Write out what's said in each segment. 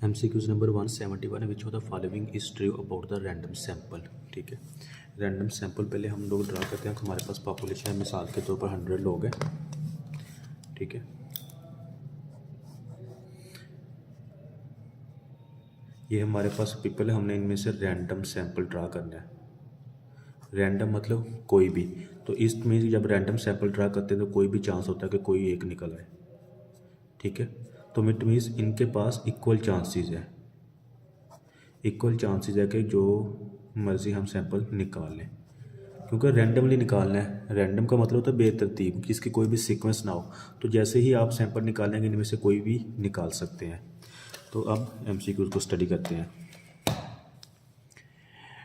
MCQs number 171 which of the following is true about the random sample. ठीक है, random sample पहले हम लोग ड्रा करते हैं। हमारे पास पॉपुलेशन है, मिसाल के तौर पर 100 लोग हैं। ठीक है, ये हमारे पास पीपल है, हमने इनमें से रैंडम सैंपल ड्रा करना है। रैंडम मतलब कोई भी, तो इसमें जब रैंडम सैंपल ड्रा करते हैं तो कोई भी चांस होता है कि कोई एक निकल आए। ठीक है, तो इट मीन्स इनके पास इक्वल चांसेस है, इक्वल चांसेस है कि जो मर्ज़ी हम सैंपल निकाल लें, क्योंकि रैंडमली निकालना है। रैंडम का मतलब होता है बेतरतीब, जिसकी कोई भी सीक्वेंस ना हो। तो जैसे ही आप सैंपल निकालेंगे इनमें से कोई भी निकाल सकते हैं। तो अब MCQ को स्टडी करते हैं।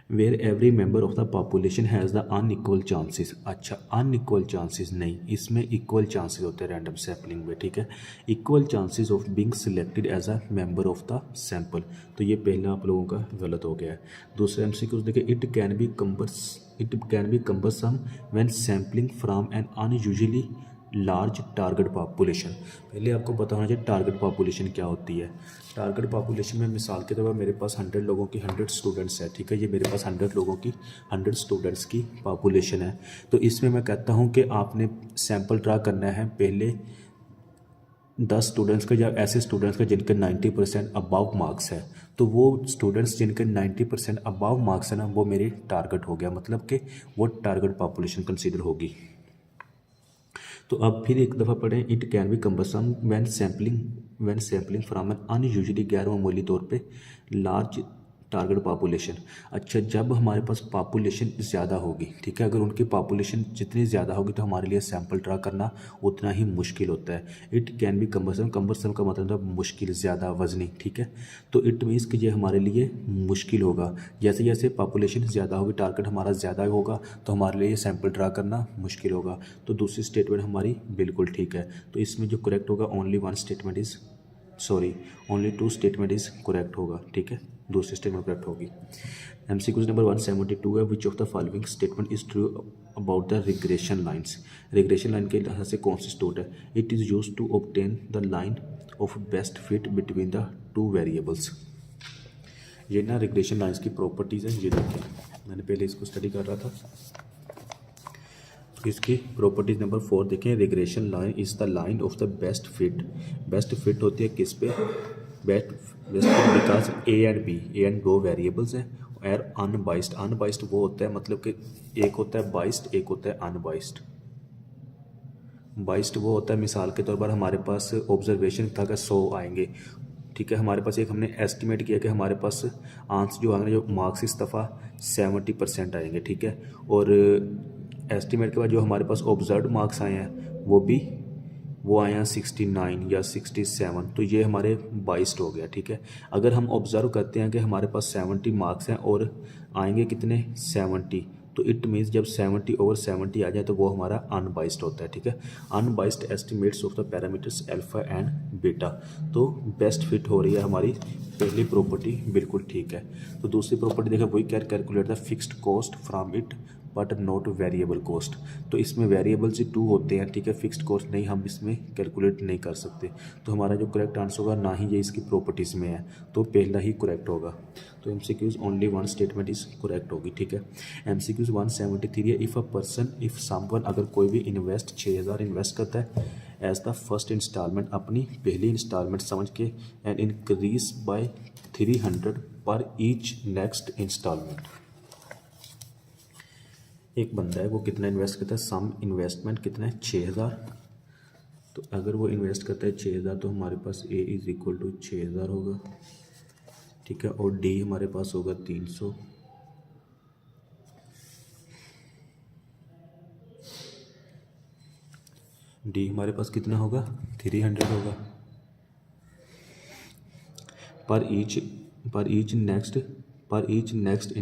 Where every member of the population has the unequal chances. अच्छा, अनइक्वल चांसेस नहीं, इसमें इक्वल चांसेस होते हैं रैंडम सैम्पलिंग में। ठीक है, equal chances of being selected as a member of the sample. तो ये पहला आप लोगों का गलत हो गया है। दूसरा MCQ देखिए, it can be cumbersome when sampling from an unusually large target population. पहले आपको पता होना चाहिए टारगेट पॉपुलेशन क्या होती है। टारगेट पॉपुलेशन में मिसाल के तौर पर मेरे पास 100 लोगों की 100 स्टूडेंट्स है। ठीक है, ये मेरे पास 100 लोगों की 100 स्टूडेंट्स की पॉपुलेशन है। तो इसमें मैं कहता हूँ कि आपने सैंपल ड्रा करना है पहले 10 स्टूडेंट्स का, या ऐसे स्टूडेंट्स का जिनके 90% अबाव मार्क्स है। तो वो स्टूडेंट्स जिनके 90% अबाव मार्क्स है ना, वो मेरी टारगेट हो गया, मतलब कि वो टारगेट पॉपुलेशन कंसिडर होगी। तो अब फिर एक दफ़ा पढ़ें, it can be cumbersome when sampling from an unusually, गैर मामूली तौर पे लार्ज टारगेट पॉपुलेशन। अच्छा, जब हमारे पास पॉपुलेशन ज़्यादा होगी, ठीक है, अगर उनकी पॉपुलेशन जितनी ज़्यादा होगी तो हमारे लिए सैंपल ड्रा करना उतना ही मुश्किल होता है। इट कैन बी कम्बरसम का मतलब है मुश्किल, ज़्यादा वजनी। ठीक है, तो इट मीन्स कि ये हमारे लिए मुश्किल होगा। जैसे जैसे पॉपुलेशन ज़्यादा होगी, टारगेट हमारा ज़्यादा होगा, तो हमारे लिए सैंपल ड्रा करना मुश्किल होगा। तो दूसरी स्टेटमेंट हमारी बिल्कुल ठीक है। तो इसमें जो करेक्ट होगा, ओनली 2 स्टेटमेंट इज़ करेक्ट होगा। ठीक है, दूसरी स्टेटमेंट करेक्ट होगी। MCQ नंबर 172 है, which of the following statement is true about the regression lines. Regression line के लिहाज से कौन सी स्टोर है। It is use to obtain the line of best fit between the 2 variables. ये ना रिग्रेशन लाइन्स की प्रॉपर्टीज़ हैं। ये देखिए, मैंने पहले इसको स्टडी कर रहा था। इसकी प्रॉपर्टीज नंबर 4 देखें, regression line is the line of the best fit. Best fit होती है किस पे, best fit because A and 2 variables हैं, और अनबाइस्ड वो होता है, मतलब कि एक होता है बाइस्ड, एक होता है अनबाइस्ड। बाइस्ड वो होता है, मिसाल के तौर पर हमारे पास ऑब्जर्वेशन था कि 100 आएंगे। ठीक है, हमारे पास एक हमने एस्टिमेट किया कि हमारे पास आंसर जो आएंगे, जो मार्क्स इस दफ़ा 70% आएंगे। ठीक है, और एस्टिमेट के बाद जो हमारे पास ऑब्जर्व मार्क्स आए हैं वो आए हैं 69 या 67। तो ये हमारे 22 हो गया। ठीक है, अगर हम ऑब्जर्व करते हैं कि हमारे पास 70 मार्क्स हैं और आएंगे कितने 70, तो इट मीन्स जब 70/70 आ जाए तो वो हमारा अनबाइस्ड होता है। ठीक है, unbiased estimates of the parameters alpha and beta. तो बेस्ट फिट हो रही है हमारी पहली प्रॉपर्टी, बिल्कुल ठीक है। तो दूसरी प्रॉपर्टी देखा, we can calculate the fixed cost from it but not variable cost. तो इसमें वेरिएबल्स ही 2 होते हैं। ठीक है, फिक्स्ड कॉस्ट नहीं, हम इसमें कैलकुलेट नहीं कर सकते। तो हमारा जो करेक्ट आंसर होगा, ना ही ये इसकी प्रॉपर्टीज़ में है, तो पहला ही करेक्ट होगा। तो MCQs only 1 statement is correct होगी। ठीक है, MCQs 173 है, इफ़ समवन, अगर कोई भी इन्वेस्ट 6000 इन्वेस्ट करता है एज द फर्स्ट इंस्टॉलमेंट, अपनी पहली इंस्टॉलमेंट समझ के, एंड इंक्रीज बाय 300 पर ईच नेक्स्ट इंस्टॉलमेंट। एक बंदा है, वो कितना इन्वेस्ट करता है, सम इन्वेस्टमेंट कितना है 6000। तो अगर वो इन्वेस्ट करता है 6000, तो हमारे पास A इज़ इक्वल टू 6000 होगा। ठीक है, और D हमारे पास होगा 300। D हमारे पास कितना होगा 300 होगा। पर each next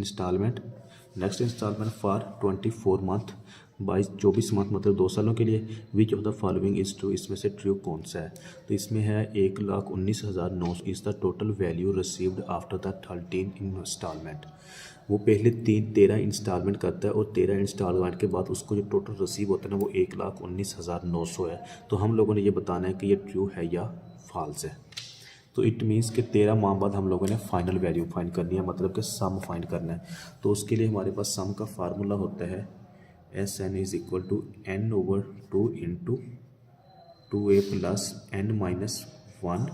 installment for 24 month, 24 month मतलब 2 सालों के लिए। Which of the following is true, इसमें से ट्रू कौन सा है। तो इसमें है 1,19,900 is the total value received after the 13 installment. वो पहले 13 इंस्टॉलमेंट करता है, और 13 इंस्टॉलमेंट के बाद उसको जो टोटल रिसीव होता है ना, वो 1,19,900 है। तो हम लोगों ने ये बताना है कि ये ट्रू है या फॉल्स है। तो इट मीन्स कि 13 माह बाद हम लोगों ने फाइनल वैल्यू फाइंड करनी है, मतलब कि सम फाइंड करना है। तो उसके लिए हमारे पास सम का फार्मूला होता है S N is equal to N over 2 into 2a plus n minus 1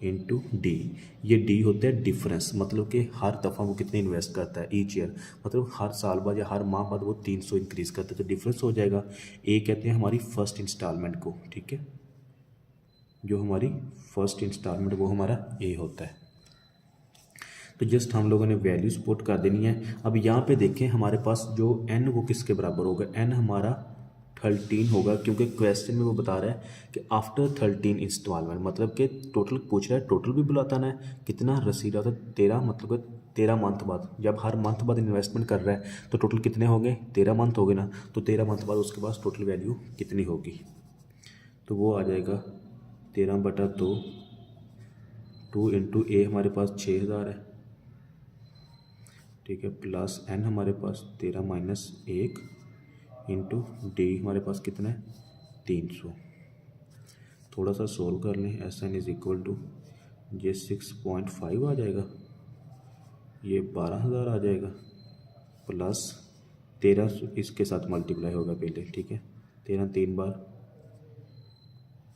into D. ये डी होता है डिफरेंस, मतलब कि हर दफ़ा वो कितने इन्वेस्ट करता है ईच ईयर, मतलब हर साल बाद या हर माह बाद वो 300 इंक्रीज़ करता है, तो डिफरेंस हो जाएगा। ए कहते हैं हमारी फर्स्ट इंस्टॉलमेंट को, ठीक है, जो हमारी फर्स्ट इंस्टॉलमेंट वो हमारा ए होता है। तो जस्ट हम लोगों ने वैल्यूज पुट कर देनी है। अब यहाँ पे देखें हमारे पास जो n वो किसके बराबर होगा, n हमारा 13 होगा, क्योंकि क्वेश्चन में वो बता रहा है कि आफ्टर 13 इंस्टॉलमेंट, मतलब कि टोटल पूछ रहा है, टोटल भी बुलाता है कितना रसीद आता है 13, मतलब कि 13 मंथ बाद, जब हर मंथ बाद इन्वेस्टमेंट कर रहा है तो टोटल कितने हो गए, 13 मंथ हो गए ना, तो 13 मंथ बाद उसके पास टोटल वैल्यू कितनी होगी, तो वो आ जाएगा 13/2, 2 इंटू ए हमारे पास 6000 है, ठीक है, प्लस n हमारे पास 13 माइनस 1 इंटू डी हमारे पास कितना है 300। थोड़ा सा सोल्व कर लें, S N is equal to ये 6.5 आ जाएगा, ये 12000 आ जाएगा, प्लस 13 इसके साथ मल्टीप्लाई होगा पहले, ठीक है, 13 3 बार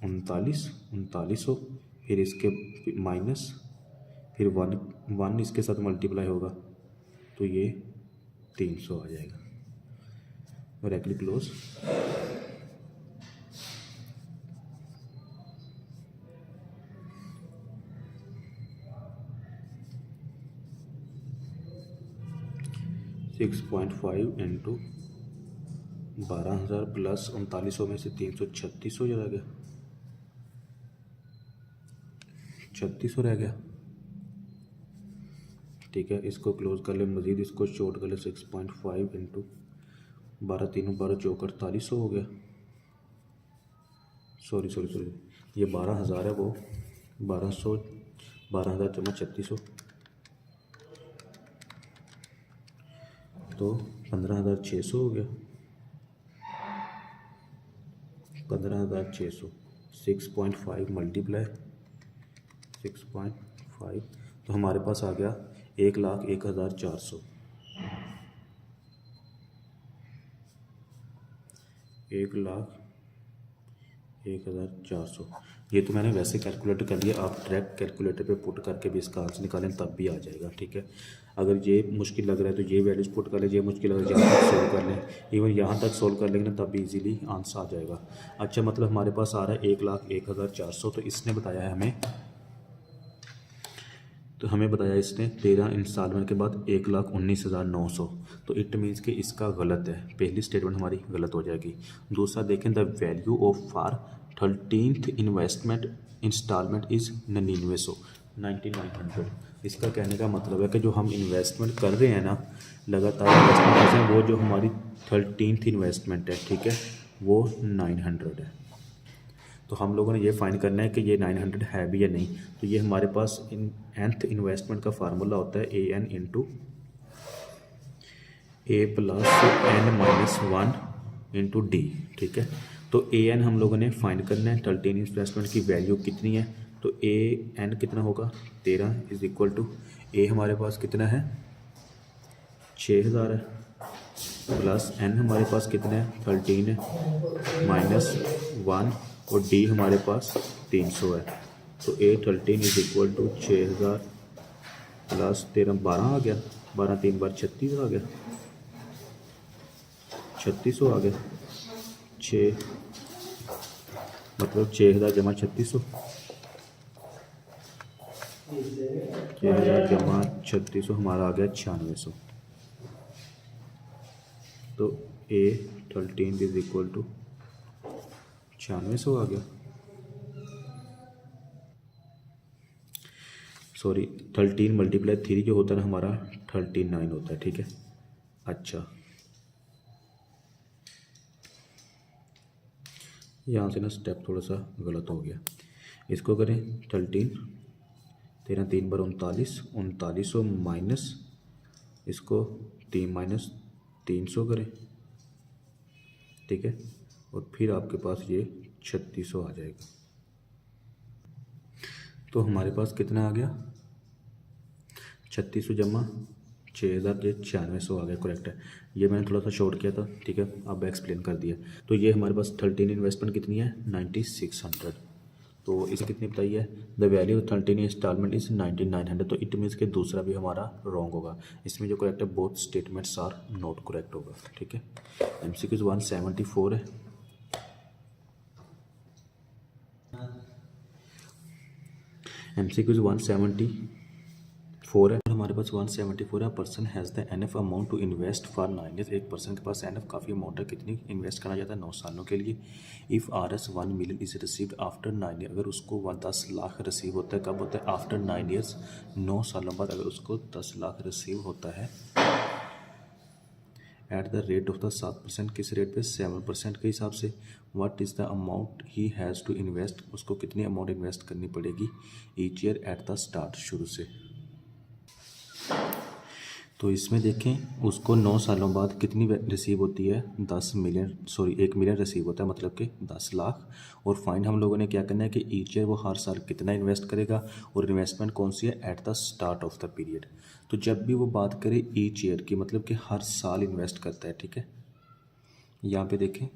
3900, फिर इसके माइनस, फिर 1 इसके साथ मल्टीप्लाई होगा तो ये 300 आ जाएगा, bracket close. Six 6.5 into 12000 plus 3900 में से 300 3600 चला गया, 3600 रह गया, ठीक है, इसको क्लोज कर ले, मज़ीद इसको शॉर्ट कर ले, 6.5 इंटू 12 3 12 चौक 4800 हो गया, सॉरी ये 12000 है, वो 1200 12000 जमा 3600 तो 15600 हो गया, 15600, 6.5 मल्टीप्लाई 6.5, तो हमारे पास आ गया 1,01,400, 1,01,400। ये तो मैंने वैसे कैलकुलेट कर लिया, आप डायरेक्ट कैलकुलेटर पे पुट करके भी इसका आंसर निकालें तब भी आ जाएगा, ठीक है। अगर ये मुश्किल लग रहा है तो ये वैल्यूज पुट कर लें, ये मुश्किल लग रहा है यहाँ तक सोल्व कर लें, इवन यहाँ तक सोल्व कर लेंगे ना तब भी ईजीली आंसर आ जाएगा। अच्छा, मतलब हमारे पास आ रहा है 1,01,400, तो इसने बताया है हमें, तो हमें बताया इसने 13 इंस्टॉलमेंट के बाद 1,19,900, तो इट मीन्स कि इसका गलत है, पहली स्टेटमेंट हमारी गलत हो जाएगी। दूसरा देखें, the value of for 13th investment installment is 9900। इसका कहने का मतलब है कि जो हम इन्वेस्टमेंट कर रहे हैं ना, लगातार इन्वेस्टमेंट कर रहे हैं, वो जो हमारी 13th इन्वेस्टमेंट है, ठीक है, वो 900 है। तो हम लोगों ने ये फाइंड करना है कि ये 900 है भी या नहीं। तो ये हमारे पास nth इन्वेस्टमेंट का फार्मूला होता है A N into A plus n minus 1 into D, ठीक है। तो ए एन हम लोगों ने फाइंड करना है, 13 इन्वेस्टमेंट की वैल्यू कितनी है, तो ए एन कितना होगा 13 इज इक्वल टू ए हमारे पास कितना है 6000 है, प्लस n हमारे पास कितना है 13 है, माइनस 1 और डी हमारे पास 300 है। तो ए 13 इज इक्वल टू 6000 प्लस 13 12 आ गया, 12 3 बार 36 आ गया, 3600 आ गया, 6 मतलब 6000 जमा 3600, 6000 जमा 3600 हमारा आ गया 9600। तो ए 13 इज इक्वल टू 9600 आ गया, सॉरी 13 मल्टीप्लाई 3 जो होता है ना हमारा 39 होता है, ठीक है। अच्छा, यहाँ से ना स्टेप थोड़ा सा गलत हो गया, इसको करें 13 13 3 बार 3900 माइनस इसको 3 माइनस 300 करें, ठीक है, और फिर आपके पास ये 3600 आ जाएगा। तो हमारे पास कितना आ गया, 3600 जमा 6000 ये 9600 आ गया, करेक्ट है। ये मैंने थोड़ा सा शॉर्ट किया था, ठीक है, अब एक्सप्लेन कर दिया। तो ये हमारे पास 13 इन्वेस्टमेंट कितनी है, 9600। तो इसे कितनी बताई है, the value of 13 installment is 9900। तो इट मीन्स कि दूसरा भी हमारा रॉन्ग होगा। इसमें जो करेक्ट है both statements are not correct होगा, ठीक है। MCQ 174 है। MCQ 174 है, और हमारे पास 174 है। Person has the enough amount to invest for 9 years. एक पर्सन के पास एनएफ काफ़ी अमाउंट है, कितनी इन्वेस्ट करना चाहता है, 9 सालों के लिए। If RS 1 million is received after 9 year, अगर उसको 10 लाख रिसीव होता है, कब होता है, आफ्टर 9 ईयर्स, 9 सालों बाद अगर उसको 10 लाख रिसीव होता है at the rate of the 7%, किस रेट पे, 7% के हिसाब से। What is the amount he has to invest, उसको कितनी अमाउंट इन्वेस्ट करनी पड़ेगी each year at the start, शुरू से। तो इसमें देखें उसको 9 सालों बाद कितनी रिसीव होती है, 1 मिलियन रिसीव होता है, मतलब कि 10 लाख। और फाइंड हम लोगों ने क्या करना है कि ईच ईयर वो हर साल कितना इन्वेस्ट करेगा, और इन्वेस्टमेंट कौन सी है, at the start of the period. तो जब भी वो बात करे ईच ईयर की, मतलब कि हर साल इन्वेस्ट करता है, ठीक है। यहाँ पे देखें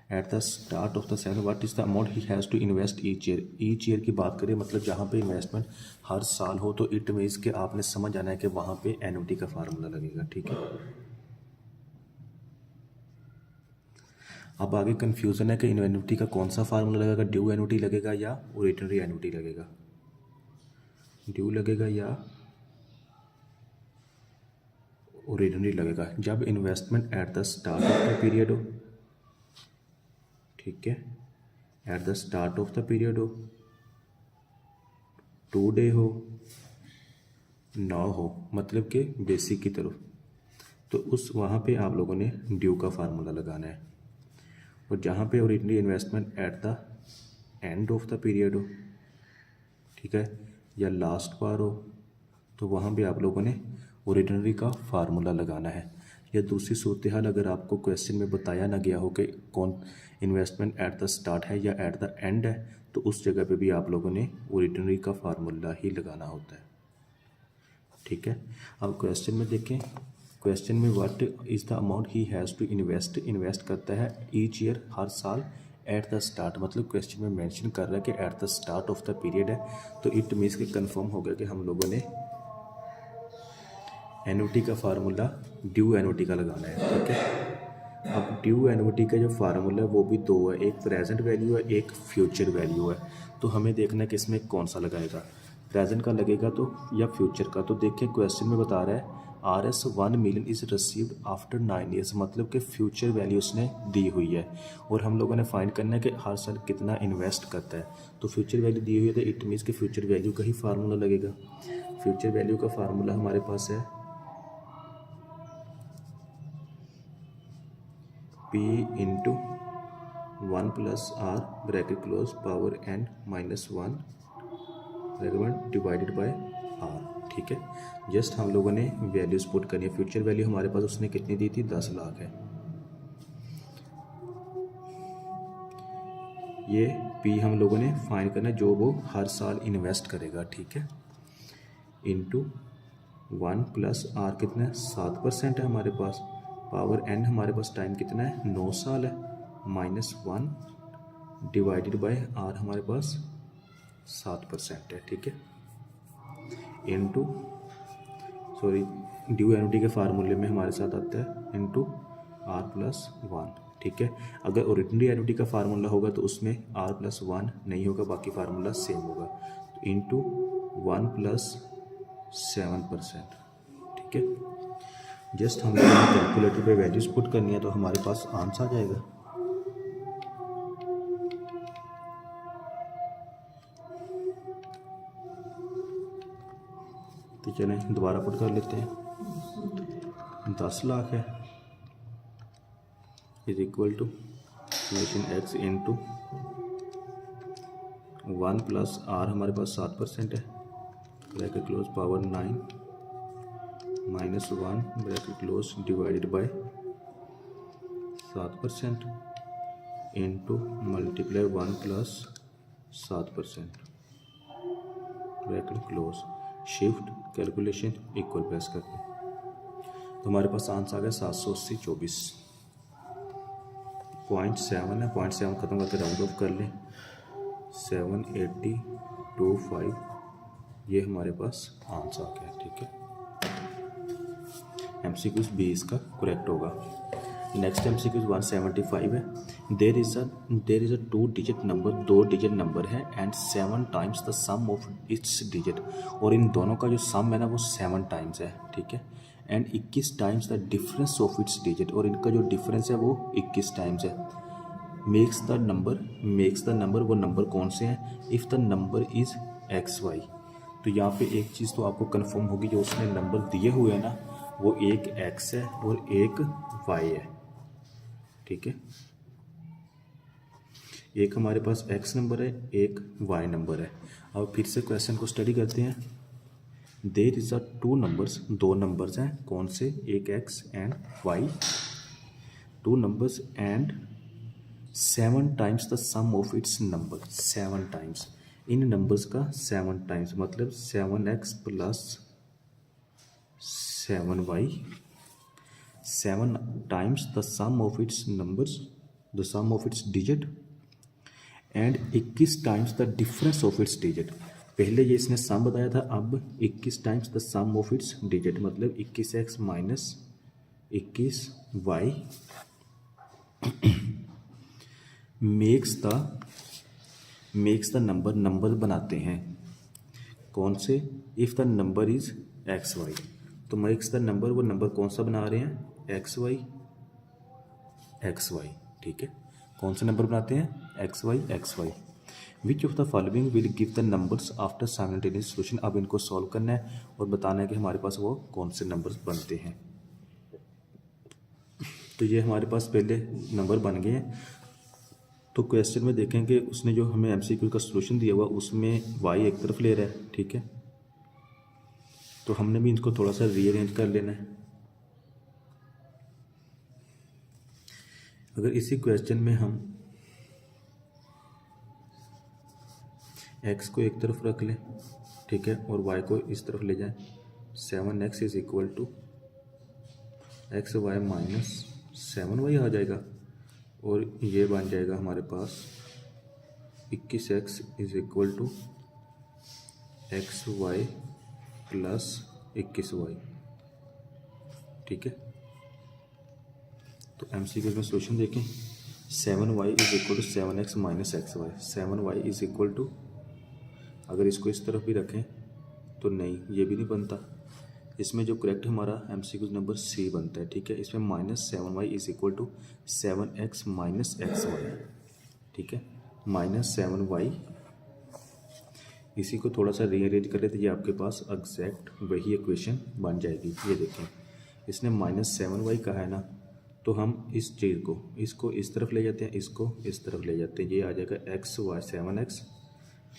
at the start of the cycle what is the amount he has to invest each year. Each year की बात करें, मतलब जहाँ पे इन्वेस्टमेंट हर साल हो, तो इट मीन्स के आपने समझ आना है कि वहाँ पे एन्युटी का फार्मूला लगेगा, ठीक है। अब आगे कन्फ्यूज़न है कि एन्युटी का कौन सा फार्मूला लगेगा, ड्यू एन्युटी लगेगा या ओरिजिनरी एन्युटी लगेगा। ड्यू लगेगा या ओरिजिनरी लगेगा। जब investment at the start of the period हो, ठीक है, at the start of the period हो, 2 डे हो, ना हो, मतलब कि बेसिक की तरफ, तो उस वहाँ पे आप लोगों ने ड्यू का फार्मूला लगाना है। और जहाँ पे originally investment at the end of the period हो, ठीक है, या लास्ट बार हो, तो वहाँ भी आप लोगों ने ओरिजिनरी का फार्मूला लगाना है। या दूसरी सूरत हाल, अगर आपको क्वेश्चन में बताया ना गया हो कि कौन इन्वेस्टमेंट एट द स्टार्ट है या एट द एंड है, तो उस जगह पे भी आप लोगों ने ओरिजिनरी का फार्मूला ही लगाना होता है, ठीक है। अब क्वेश्चन में देखें, क्वेश्चन में what is the amount he has to invest करता है ईच ईयर, हर साल, एट द स्टार्ट, मतलब क्वेश्चन में मेंशन कर रहा है कि at the start of the period है। तो इट मीन्स कि कंफर्म हो गया कि हम लोगों ने एन्युटी का फार्मूला ड्यू एन्युटी का लगाना है, ठीक है। अब ड्यू एन्युटी का जो फार्मूला है वो भी 2 है, एक प्रेजेंट वैल्यू है, एक फ्यूचर वैल्यू है। तो हमें देखना है कि इसमें कौन सा लगाएगा, प्रेजेंट का लगेगा तो या फ्यूचर का। तो देखिए क्वेश्चन में बता रहा है RS 1 million is received after 9 years, मतलब कि फ्यूचर वैल्यू उसने दी हुई है, और हम लोगों ने फाइंड करना है कि हर साल कितना इन्वेस्ट करता है। तो फ्यूचर वैल्यू दी हुई है, तो इट मीन्स कि फ्यूचर वैल्यू का ही फार्मूला लगेगा। फ्यूचर वैल्यू का फार्मूला हमारे पास है P into 1 plus R bracket close power n minus 1 divided by R, ठीक है। जस्ट हम लोगों ने वैल्यूज पुट करनी है। फ्यूचर वैल्यू हमारे पास उसने कितनी दी थी, 10 लाख है। ये P हम लोगों ने फाइंड करना है जो वो हर साल इन्वेस्ट करेगा, ठीक है, इंटू 1 प्लस आर कितना है, 7% है हमारे पास, पावर n हमारे पास टाइम कितना है, 9 साल है, माइनस 1 डिवाइडेड बाय आर हमारे पास 7% है, ठीक है, इंटू ड्यू एन्युटी के फार्मूले में हमारे साथ आता है इंटू आर प्लस 1, ठीक है। अगर ओरिजिनली एन्युटी का फार्मूला होगा तो उसमें आर प्लस 1 नहीं होगा, बाकी फार्मूला सेम होगा, तो इंटू 1 प्लस 7%, ठीक है। जस्ट हम कैलकुलेटर पे वैल्यूज पुट करनी है तो हमारे पास आंसर आ जाएगा। तो चलें दोबारा पुट कर लेते हैं। 10 लाख है is equal to summation x into 1 plus R हमारे पास 7% है, bracket close power 9 minus 1 bracket close divided by 7% into multiply 1 plus 7%, bracket close, shift calculation equal press करते हैं तो हमारे पास आंसर आ गया 780 24.7 है। 0.7 ख़त्म करके राउंड ऑफ कर लें 780.25 ये हमारे पास आंसर आ गया। ठीक है, MCQ बी इसका करेक्ट होगा। नेक्स्ट MCQ 175 है। There is a 2 digit number, 2 digit number है and 7 times the sum of its digit, और इन दोनों का जो सम है ना वो 7 टाइम्स है। ठीक है, and 21 times the difference of its digit, और इनका जो डिफरेंस है वो 21 टाइम्स है। मेक्स द नंबर वो नंबर कौन से हैं? If the number is XY। तो यहाँ पे एक चीज़ तो आपको कंफर्म होगी, जो उसने नंबर दिए हुए हैं ना वो एक X है और एक Y है। ठीक है, एक हमारे पास X नंबर है, एक Y नंबर है। अब फिर से क्वेश्चन को स्टडी करते हैं। There is a 2 numbers, 2 numbers हैं, कौन से? एक X and Y, 2 numbers and 7 times the sum of its number, 7 times, इन नंबर्स का 7 टाइम्स, मतलब 7x plus 7y, 7 times the sum of its numbers, the sum of its digit, and 21 times the difference of its digit. पहले ये इसने sum बताया था, अब 21 times the sum of its digit, मतलब 21x minus 21y makes the number बनाते हैं, कौन से? If the number is XY। तो मेक्स द नंबर, वो नंबर कौन सा बना रहे हैं? XY। ठीक है, कौन से नंबर बनाते हैं? XY। Which of the following will give the numbers after simultaneous solution. अब इनको सॉल्व करना है और बताना है कि हमारे पास वो कौन से नंबर्स बनते हैं। तो ये हमारे पास पहले नंबर बन गए हैं। तो क्वेश्चन में देखेंगे उसने जो हमें MCQ का सॉल्यूशन दिया हुआ उसमें y एक तरफ ले रहा है। ठीक है, तो हमने भी इनको थोड़ा सा रीअरेंज कर लेना है। अगर इसी क्वेश्चन में हम x को एक तरफ रख लें, ठीक है, और y को इस तरफ ले जाएं, 7x is equal to XY minus 7y आ जाएगा, और ये बन जाएगा हमारे पास 21x is equal to XY plus 21y। ठीक है, तो MCQ में सॉल्यूशन देखें, 7y is equal to 7x minus XY, 7y is equal to, अगर इसको इस तरफ भी रखें तो नहीं, ये भी नहीं बनता। इसमें जो करेक्ट हमारा MCQ नंबर C बनता है। ठीक है, इसमें minus 7y is equal to 7x minus XY। ठीक है, माइनस 7y, इसी को थोड़ा सा रीअरेंज करें तो ये आपके पास एग्जैक्ट वही इक्वेशन बन जाएगी। ये देखें, इसने माइनस 7y कहा है ना, तो हम इस चीज़ को, इसको इस तरफ ले जाते हैं, इसको इस तरफ ले जाते हैं, ये आ जाएगा XY 7x,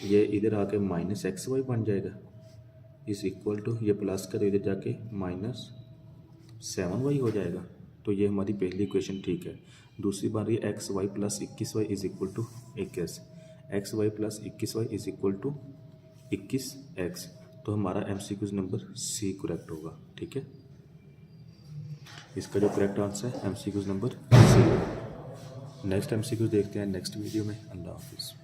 ये इधर आके माइनस XY बन जाएगा, इस इक्वल टू, ये प्लस का तो इधर जाके माइनस 7y हो जाएगा। तो ये हमारी पहली इक्वेशन ठीक है। दूसरी बन रही है XY plus 21y is equal to 21, XY plus 21y is equal to 21x। तो हमारा MCQ नंबर C करेक्ट होगा। ठीक है, इसका जो करेक्ट आंसर है MCQ number C। Next MCQ देखते हैं नेक्स्ट वीडियो में। अल्लाह हाफिज़।